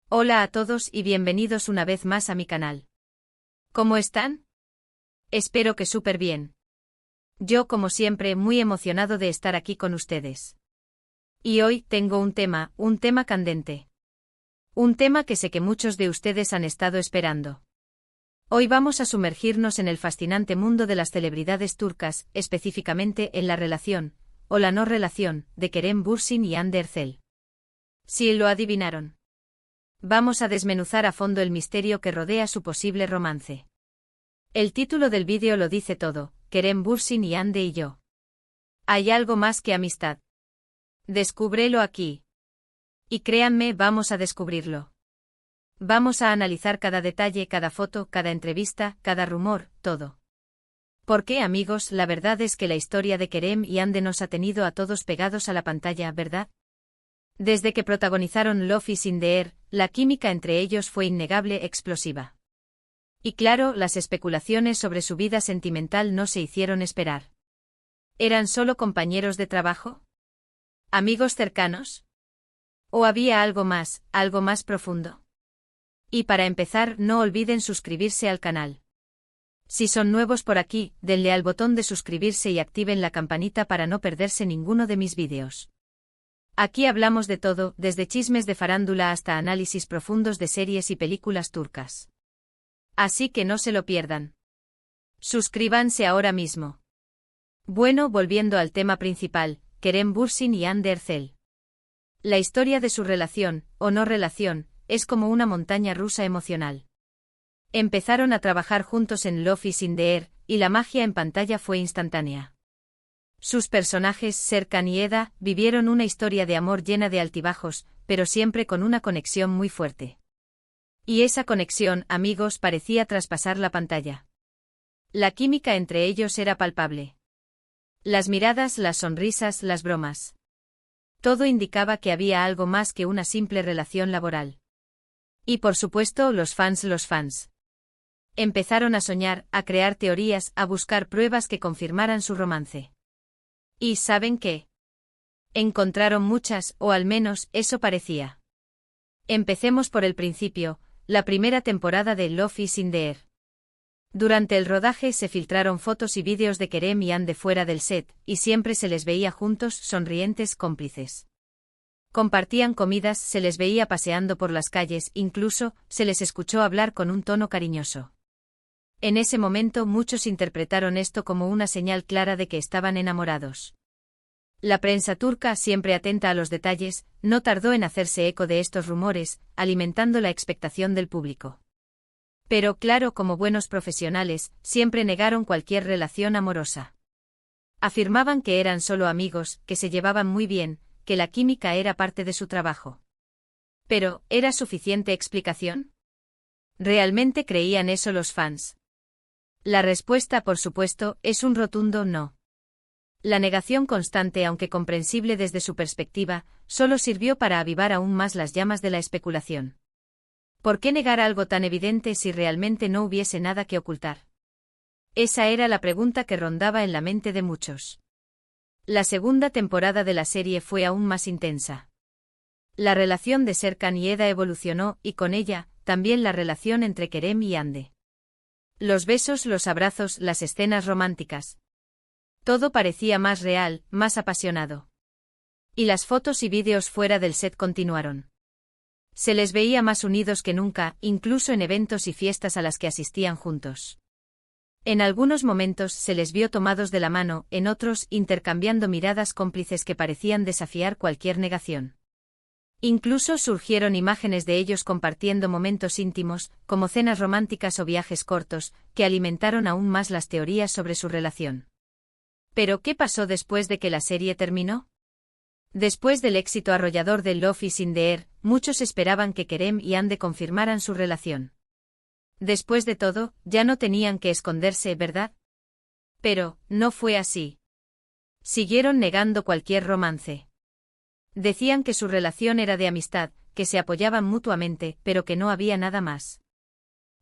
Hola a todos y bienvenidos una vez más a mi canal. ¿Cómo están? Espero que súper bien. Yo, como siempre, muy emocionado de estar aquí con ustedes. Y hoy tengo un tema candente. Un tema que sé que muchos de ustedes han estado esperando. Hoy vamos a sumergirnos en el fascinante mundo de las celebridades turcas, específicamente en la relación, o la no relación, de Kerem Bürsin y Hande Erçel. ¿Sí lo adivinaron? Vamos a desmenuzar a fondo el misterio que rodea su posible romance. El título del vídeo lo dice todo: Kerem Bürsin y Hande y yo. ¿Hay algo más que amistad? Descúbrelo aquí. Y créanme, vamos a descubrirlo. Vamos a analizar cada detalle, cada foto, cada entrevista, cada rumor, todo. Porque, amigos, la verdad es que la historia de Kerem y Hande nos ha tenido a todos pegados a la pantalla, ¿verdad? Desde que protagonizaron Love is in the Air, la química entre ellos fue innegable, explosiva. Y claro, las especulaciones sobre su vida sentimental no se hicieron esperar. ¿Eran solo compañeros de trabajo? ¿Amigos cercanos? ¿O había algo más profundo? Y para empezar, no olviden suscribirse al canal. Si son nuevos por aquí, denle al botón de suscribirse y activen la campanita para no perderse ninguno de mis vídeos. Aquí hablamos de todo, desde chismes de farándula hasta análisis profundos de series y películas turcas. Así que no se lo pierdan. Suscríbanse ahora mismo. Bueno, volviendo al tema principal, Kerem Bürsin y Hande Erçel. La historia de su relación, o no relación, es como una montaña rusa emocional. Empezaron a trabajar juntos en Love is in the Air, y la magia en pantalla fue instantánea. Sus personajes, Serkan y Eda, vivieron una historia de amor llena de altibajos, pero siempre con una conexión muy fuerte. Y esa conexión, amigos, parecía traspasar la pantalla. La química entre ellos era palpable. Las miradas, las sonrisas, las bromas. Todo indicaba que había algo más que una simple relación laboral. Y por supuesto, los fans. Empezaron a soñar, a crear teorías, a buscar pruebas que confirmaran su romance. ¿Y saben qué? Encontraron muchas, o al menos, eso parecía. Empecemos por el principio, la primera temporada de Love is in the Air. Durante el rodaje se filtraron fotos y vídeos de Kerem y Hande fuera del set, y siempre se les veía juntos, sonrientes, cómplices. Compartían comidas, se les veía paseando por las calles, incluso, se les escuchó hablar con un tono cariñoso. En ese momento muchos interpretaron esto como una señal clara de que estaban enamorados. La prensa turca, siempre atenta a los detalles, no tardó en hacerse eco de estos rumores, alimentando la expectación del público. Pero claro, como buenos profesionales, siempre negaron cualquier relación amorosa. Afirmaban que eran solo amigos, que se llevaban muy bien, que la química era parte de su trabajo. Pero, ¿era suficiente explicación? ¿Realmente creían eso los fans? La respuesta, por supuesto, es un rotundo no. La negación constante, aunque comprensible desde su perspectiva, solo sirvió para avivar aún más las llamas de la especulación. ¿Por qué negar algo tan evidente si realmente no hubiese nada que ocultar? Esa era la pregunta que rondaba en la mente de muchos. La segunda temporada de la serie fue aún más intensa. La relación de Serkan y Eda evolucionó, y con ella, también la relación entre Kerem y Hande. Los besos, los abrazos, las escenas románticas. Todo parecía más real, más apasionado. Y las fotos y vídeos fuera del set continuaron. Se les veía más unidos que nunca, incluso en eventos y fiestas a las que asistían juntos. En algunos momentos se les vio tomados de la mano, en otros, intercambiando miradas cómplices que parecían desafiar cualquier negación. Incluso surgieron imágenes de ellos compartiendo momentos íntimos, como cenas románticas o viajes cortos, que alimentaron aún más las teorías sobre su relación. ¿Pero qué pasó después de que la serie terminó? Después del éxito arrollador de Love is in the Air, muchos esperaban que Kerem y Hande confirmaran su relación. Después de todo, ya no tenían que esconderse, ¿verdad? Pero, no fue así. Siguieron negando cualquier romance. Decían que su relación era de amistad, que se apoyaban mutuamente, pero que no había nada más.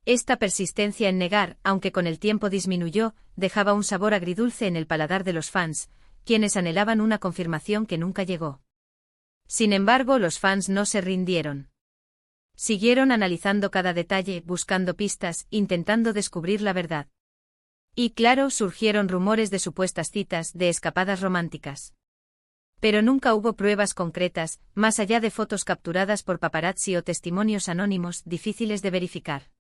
Esta persistencia en negar, aunque con el tiempo disminuyó, dejaba un sabor agridulce en el paladar de los fans, quienes anhelaban una confirmación que nunca llegó. Sin embargo, los fans no se rindieron. Siguieron analizando cada detalle, buscando pistas, intentando descubrir la verdad. Y claro, surgieron rumores de supuestas citas, de escapadas románticas. Pero nunca hubo pruebas concretas, más allá de fotos capturadas por paparazzi o testimonios anónimos difíciles de verificar.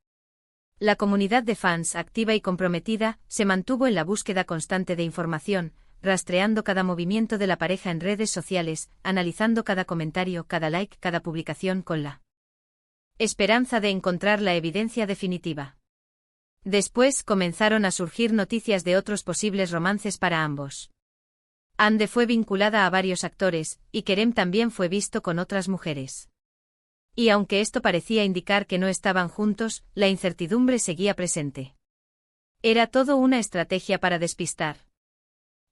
La comunidad de fans, activa y comprometida, se mantuvo en la búsqueda constante de información, rastreando cada movimiento de la pareja en redes sociales, analizando cada comentario, cada like, cada publicación con la esperanza de encontrar la evidencia definitiva. Después comenzaron a surgir noticias de otros posibles romances para ambos. Ande fue vinculada a varios actores, y Kerem también fue visto con otras mujeres. Y aunque esto parecía indicar que no estaban juntos, la incertidumbre seguía presente. ¿Era todo una estrategia para despistar?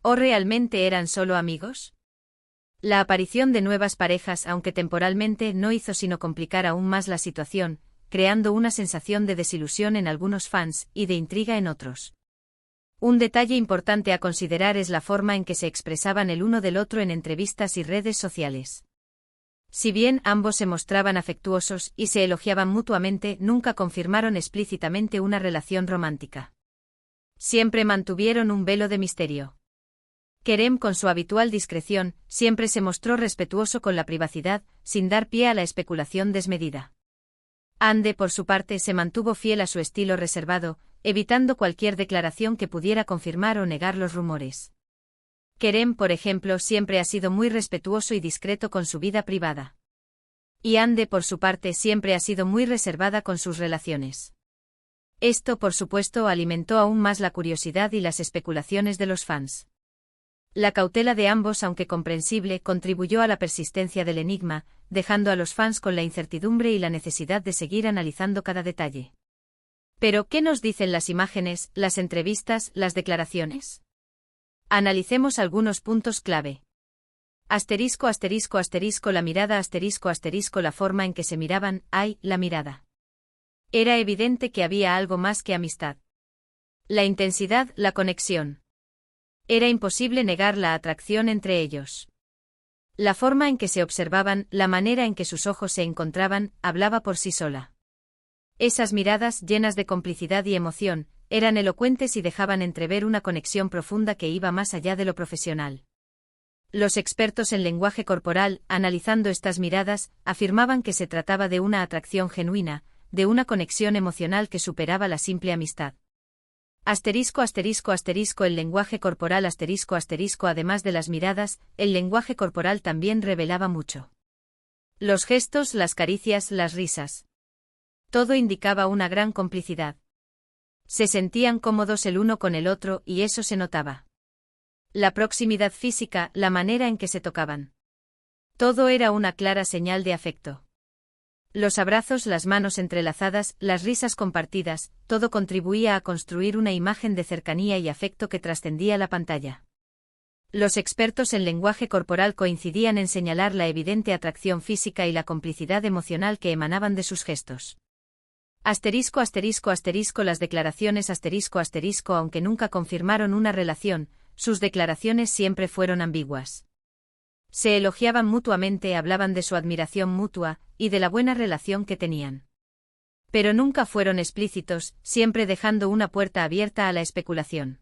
¿O realmente eran solo amigos? La aparición de nuevas parejas, aunque temporalmente, no hizo sino complicar aún más la situación, creando una sensación de desilusión en algunos fans y de intriga en otros. Un detalle importante a considerar es la forma en que se expresaban el uno del otro en entrevistas y redes sociales. Si bien ambos se mostraban afectuosos y se elogiaban mutuamente, nunca confirmaron explícitamente una relación romántica. Siempre mantuvieron un velo de misterio. Kerem, con su habitual discreción, siempre se mostró respetuoso con la privacidad, sin dar pie a la especulación desmedida. Ande, por su parte, se mantuvo fiel a su estilo reservado, evitando cualquier declaración que pudiera confirmar o negar los rumores. Kerem, por ejemplo, siempre ha sido muy respetuoso y discreto con su vida privada. Y Ande, por su parte, siempre ha sido muy reservada con sus relaciones. Esto, por supuesto, alimentó aún más la curiosidad y las especulaciones de los fans. La cautela de ambos, aunque comprensible, contribuyó a la persistencia del enigma, dejando a los fans con la incertidumbre y la necesidad de seguir analizando cada detalle. Pero, ¿qué nos dicen las imágenes, las entrevistas, las declaraciones? Analicemos algunos puntos clave. Asterisco, asterisco, asterisco, la mirada, asterisco, asterisco, la forma en que se miraban, la mirada. Era evidente que había algo más que amistad. La intensidad, la conexión. Era imposible negar la atracción entre ellos. La forma en que se observaban, la manera en que sus ojos se encontraban, hablaba por sí sola. Esas miradas, llenas de complicidad y emoción, eran elocuentes y dejaban entrever una conexión profunda que iba más allá de lo profesional. Los expertos en lenguaje corporal, analizando estas miradas, afirmaban que se trataba de una atracción genuina, de una conexión emocional que superaba la simple amistad. Asterisco, asterisco, asterisco, el lenguaje corporal, asterisco, asterisco, además de las miradas, el lenguaje corporal también revelaba mucho. Los gestos, las caricias, las risas. Todo indicaba una gran complicidad. Se sentían cómodos el uno con el otro y eso se notaba. La proximidad física, la manera en que se tocaban. Todo era una clara señal de afecto. Los abrazos, las manos entrelazadas, las risas compartidas, todo contribuía a construir una imagen de cercanía y afecto que trascendía la pantalla. Los expertos en lenguaje corporal coincidían en señalar la evidente atracción física y la complicidad emocional que emanaban de sus gestos. Asterisco, asterisco, asterisco, las declaraciones, asterisco, asterisco, aunque nunca confirmaron una relación, sus declaraciones siempre fueron ambiguas. Se elogiaban mutuamente, hablaban de su admiración mutua y de la buena relación que tenían. Pero nunca fueron explícitos, siempre dejando una puerta abierta a la especulación.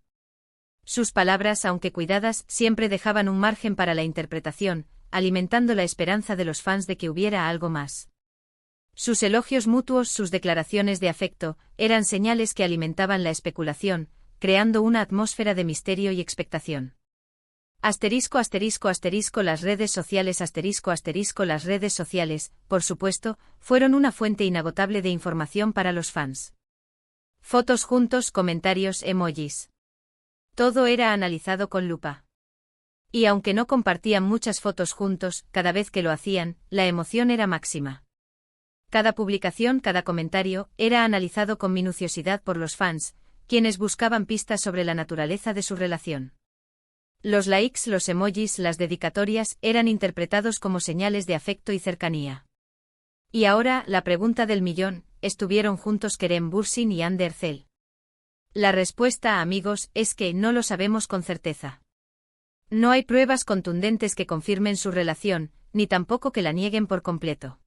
Sus palabras, aunque cuidadas, siempre dejaban un margen para la interpretación, alimentando la esperanza de los fans de que hubiera algo más. Sus elogios mutuos, sus declaraciones de afecto, eran señales que alimentaban la especulación, creando una atmósfera de misterio y expectación. Asterisco, asterisco, asterisco, las redes sociales, asterisco, asterisco, las redes sociales, por supuesto, fueron una fuente inagotable de información para los fans. Fotos juntos, comentarios, emojis. Todo era analizado con lupa. Y aunque no compartían muchas fotos juntos, cada vez que lo hacían, la emoción era máxima. Cada publicación, cada comentario, era analizado con minuciosidad por los fans, quienes buscaban pistas sobre la naturaleza de su relación. Los likes, los emojis, las dedicatorias, eran interpretados como señales de afecto y cercanía. Y ahora, la pregunta del millón, ¿estuvieron juntos Kerem Bürsin y Hande Erçel? La respuesta, amigos, es que no lo sabemos con certeza. No hay pruebas contundentes que confirmen su relación, ni tampoco que la nieguen por completo.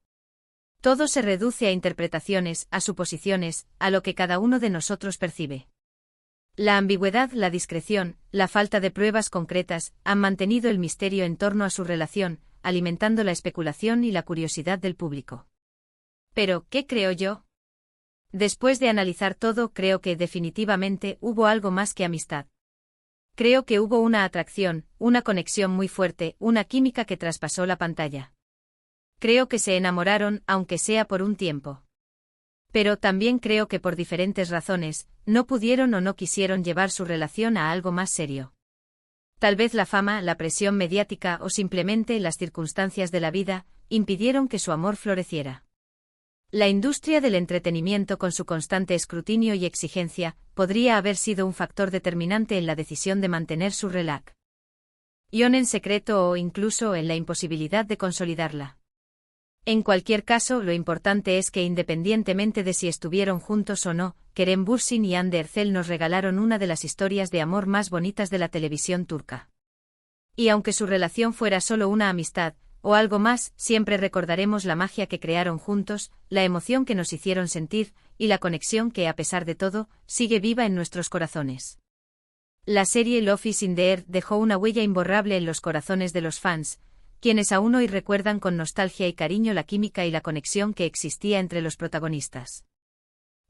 Todo se reduce a interpretaciones, a suposiciones, a lo que cada uno de nosotros percibe. La ambigüedad, la discreción, la falta de pruebas concretas, han mantenido el misterio en torno a su relación, alimentando la especulación y la curiosidad del público. Pero, ¿qué creo yo? Después de analizar todo, creo que definitivamente hubo algo más que amistad. Creo que hubo una atracción, una conexión muy fuerte, una química que traspasó la pantalla. Creo que se enamoraron, aunque sea por un tiempo. Pero también creo que por diferentes razones, no pudieron o no quisieron llevar su relación a algo más serio. Tal vez la fama, la presión mediática o simplemente las circunstancias de la vida, impidieron que su amor floreciera. La industria del entretenimiento con su constante escrutinio y exigencia, podría haber sido un factor determinante en la decisión de mantener su relación en secreto o incluso en la imposibilidad de consolidarla. En cualquier caso, lo importante es que independientemente de si estuvieron juntos o no, Kerem Bürsin y Hande Erçel nos regalaron una de las historias de amor más bonitas de la televisión turca. Y aunque su relación fuera solo una amistad, o algo más, siempre recordaremos la magia que crearon juntos, la emoción que nos hicieron sentir, y la conexión que, a pesar de todo, sigue viva en nuestros corazones. La serie Love is in the Air dejó una huella imborrable en los corazones de los fans, quienes aún hoy recuerdan con nostalgia y cariño la química y la conexión que existía entre los protagonistas.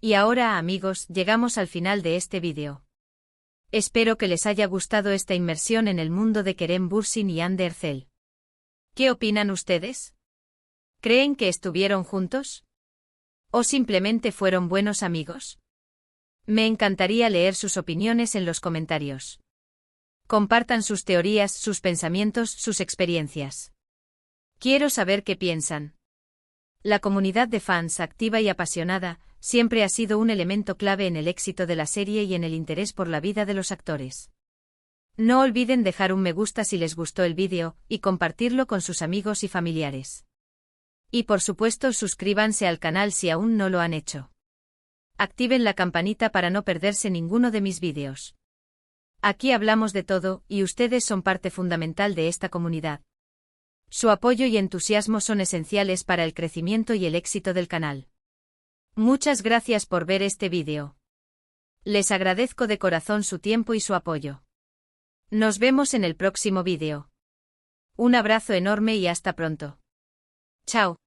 Y ahora, amigos, llegamos al final de este vídeo. Espero que les haya gustado esta inmersión en el mundo de Kerem Bürsin y Hande Erçel. ¿Qué opinan ustedes? ¿Creen que estuvieron juntos? ¿O simplemente fueron buenos amigos? Me encantaría leer sus opiniones en los comentarios. Compartan sus teorías, sus pensamientos, sus experiencias. Quiero saber qué piensan. La comunidad de fans activa y apasionada siempre ha sido un elemento clave en el éxito de la serie y en el interés por la vida de los actores. No olviden dejar un me gusta si les gustó el vídeo y compartirlo con sus amigos y familiares. Y por supuesto suscríbanse al canal si aún no lo han hecho. Activen la campanita para no perderse ninguno de mis vídeos. Aquí hablamos de todo, y ustedes son parte fundamental de esta comunidad. Su apoyo y entusiasmo son esenciales para el crecimiento y el éxito del canal. Muchas gracias por ver este vídeo. Les agradezco de corazón su tiempo y su apoyo. Nos vemos en el próximo vídeo. Un abrazo enorme y hasta pronto. Chao.